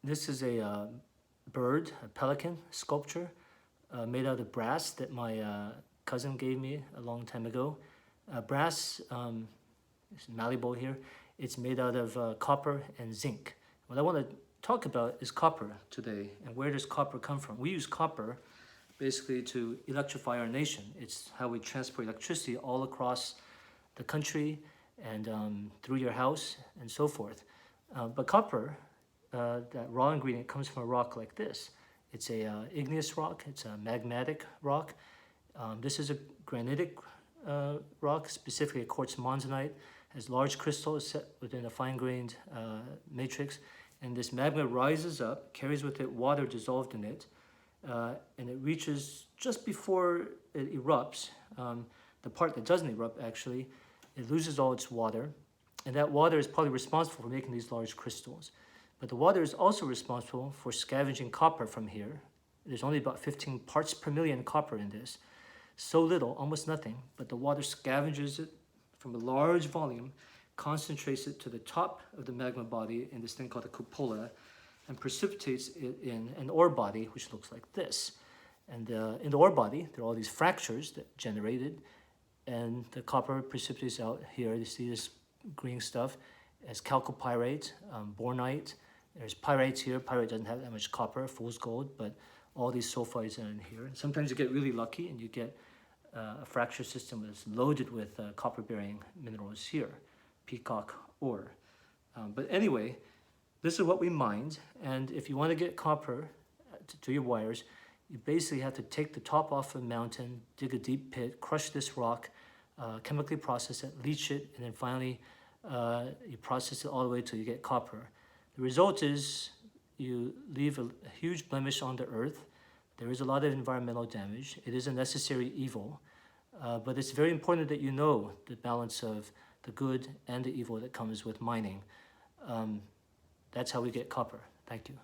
This is a bird, a pelican sculpture made out of brass that my cousin gave me a long time ago. Brass, it's malleable here. It's made out of copper and zinc. What I want to talk about is copper today, and where does copper come from? We use copper basically to electrify our nation. It's how we transport electricity all across the country and through your house and so forth. But copper, that raw ingredient, comes from a rock like this. It's a igneous rock. It's a magmatic rock. This is a granitic rock, specifically a quartz monzonite. Has large crystals set within a fine-grained matrix, and this magma rises up, carries with it water dissolved in it, and it reaches just before it erupts. The part that doesn't erupt, actually, it loses all its water, and that water is probably responsible for making these large crystals. But the water is also responsible for scavenging copper from here. There's only about 15 parts per million copper in this. So little, almost nothing, but the water scavenges it from a large volume, concentrates it to the top of the magma body in this thing called a cupola, and precipitates it in an ore body, which looks like this. And in the ore body, there are all these fractures that generated, and the copper precipitates out here. You see this green stuff as chalcopyrite, bornite. There's pyrites here. Pyrite doesn't have that much copper, fool's gold, but all these sulfides are in here. And sometimes you get really lucky and you get a fracture system that's loaded with copper-bearing minerals here, peacock ore. But anyway, this is what we mined, and if you want to get copper to your wires, you basically have to take the top off of a mountain, dig a deep pit, crush this rock, chemically process it, leach it, and then finally you process it all the way till you get copper. The result is you leave a huge blemish on the earth. There is a lot of environmental damage. It is a necessary evil, but it's very important that you know the balance of the good and the evil that comes with mining. That's how we get copper. Thank you.